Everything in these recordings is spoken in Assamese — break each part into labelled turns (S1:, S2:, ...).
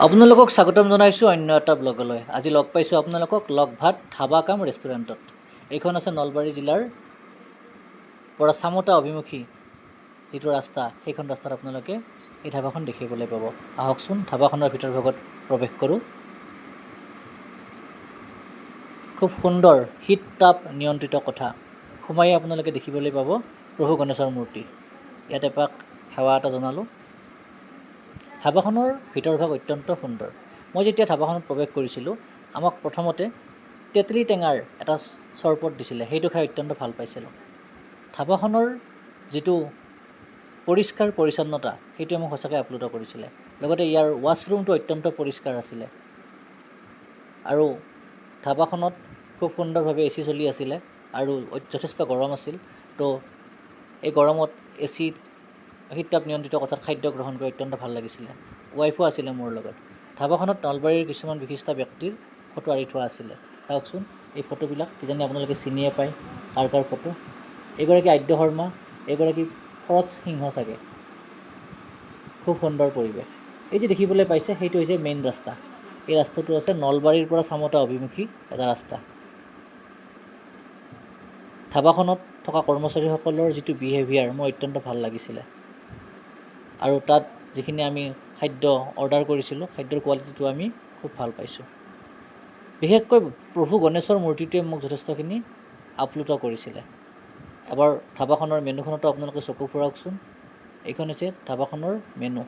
S1: আপোনালোকক স্বাগতম জনাইছোঁ অন্য এটা ব্লগলৈ। আজি লগ পাইছোঁ আপোনালোকক লগ ভাত ধাবা কাম ৰেষ্টুৰেণ্টত। এইখন আছে নলবাৰী জিলাৰ পৰা চামোতা অভিমুখী যিটো ৰাস্তা, সেইখন ৰাস্তাত আপোনালোকে এই ধাবাখন দেখিবলৈ পাব। আহকচোন ধাবাখনৰ ভিতৰ ভাগত প্ৰৱেশ কৰোঁ। খুব সুন্দৰ শীত তাপ নিয়ন্ত্ৰিত কোঠা। সোমাই আপোনালোকে দেখিবলৈ পাব প্ৰভু গণেশৰ মূৰ্তি। ইয়াত এপাক সেৱা এটা জনালোঁ। ধাবাখনৰ ভিতৰভাগ অত্যন্ত সুন্দৰ। মই যেতিয়া ধাবাখনত প্ৰৱেশ কৰিছিলোঁ, আমাক প্ৰথমতে তেঁতেলী টেঙাৰ এটা চৰবত দিছিলে, সেইটো খাই অত্যন্ত ভাল পাইছিলোঁ। ধাবাখনৰ যিটো পৰিষ্কাৰ পৰিচ্ছন্নতা, সেইটোৱে মোক সঁচাকৈ আপ্লুত কৰিছিলে। লগতে ইয়াৰ ৱাছৰুমটো অত্যন্ত পৰিষ্কাৰ আছিলে আৰু ধাবাখনত খুব সুন্দৰভাৱে AC চলি আছিলে আৰু যথেষ্ট গৰম আছিল। তো এই গৰমত AC শীত-তাপ নিয়ন্ত্ৰিত কোঠাত খাদ্য গ্ৰহণ কৰি অত্যন্ত ভাল লাগিছিলে। ৱাইফো আছিলে মোৰ লগত। ধাবাখনত নলবাৰীৰ কিছুমান বিশিষ্ট ব্যক্তিৰ ফটো আঁৰি থোৱা আছিলে। চাওকচোন এই ফটোবিলাক, কিজানি আপোনালোকে চিনিয়ে পায় কাৰ কাৰ ফটো। এইগৰাকী আদ্য শৰ্মা, এইগৰাকী শৰৎ সিংহ চাগে। খুব সুন্দৰ পৰিৱেশ। এই যে দেখিবলৈ পাইছে, সেইটো হৈছে মেইন ৰাস্তা। এই ৰাস্তাটো আছে নলবাৰীৰ পৰা চামোতা অভিমুখী এটা ৰাস্তা। ধাবাখনত থকা কৰ্মচাৰীসকলৰ যিটো বিহেভিয়াৰ মোৰ অত্যন্ত ভাল লাগিছিলে আৰু তাত যিখিনি আমি খাদ্য অৰ্ডাৰ কৰিছিলোঁ, খাদ্যৰ কোৱালিটিটো আমি খুব ভাল পাইছোঁ। বিশেষকৈ প্ৰভু গণেশৰ মূৰ্তিটোৱে মোক যথেষ্টখিনি আপ্লুত কৰিছিলে। এবাৰ ধাবাখনৰ মেনুখনতো আপোনালোকে চকু ফুৰাওকচোন। এইখন হৈছে ধাবাখনৰ মেনু।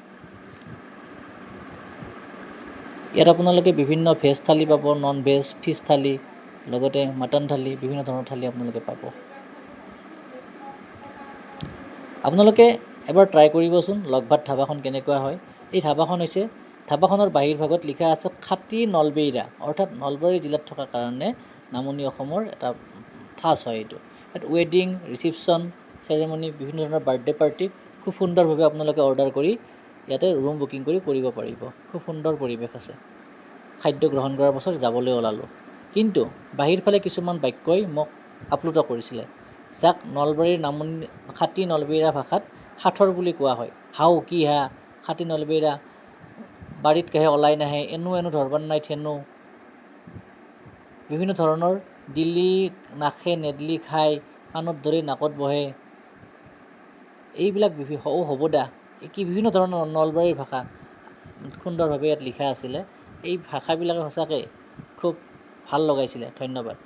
S1: ইয়াত আপোনালোকে বিভিন্ন ভেজ থালি পাব, নন ভেজ, ফিছ থালি, লগতে মাটন থালি, বিভিন্ন ধৰণৰ থালি আপোনালোকে পাব। আপোনালোকে এবাৰ ট্ৰাই কৰিবচোন লগ ভাত ধাবাখন কেনেকুৱা হয়। এই ধাবাখন হৈছে, ধাবাখনৰ বাহিৰ ভাগত লিখা আছে খাটি নলবেইৰা, অৰ্থাৎ নলবাৰী জিলাত থকা কাৰণে নামনি অসমৰ এটা ঠাঁচ হয় এইটো। ইয়াত ৱেডিং, ৰিচিপশ্যন, চেৰেমনি, বিভিন্ন ধৰণৰ বাৰ্থডে পাৰ্টি খুব সুন্দৰভাৱে আপোনালোকে অৰ্ডাৰ কৰি ইয়াতে ৰুম বুকিং কৰি কৰিব পাৰিব। খুব সুন্দৰ পৰিৱেশ আছে। খাদ্য গ্ৰহণ কৰাৰ পাছত যাবলৈ ওলালোঁ, কিন্তু বাহিৰ ফালে কিছুমান বাক্যই মোক আপ্লুত কৰিছিলে, যাক নলবাৰীৰ নামনি খাটি নলবেইৰা ভাষাত সাঁথৰ বুলি কোৱা হয়। হাও কি হা খাটি নলবেইৰা, বাৰীত কাহে ওলাই নাহে, এনো এনো ধৰবাৰ নাই ঠেনো, বিভিন্ন ধৰণৰ দিলি নাখে নেদলি খাই, কাণত ধৰি নাকত বহে, এইবিলাক হ'ব দা, কি বিভিন্ন ধৰণৰ নলবাৰীৰ ভাষা সুন্দৰভাৱে ইয়াত লিখা আছিলে। এই ভাষাবিলাকে সঁচাকৈ খুব ভাল লগাইছিলে। ধন্যবাদ।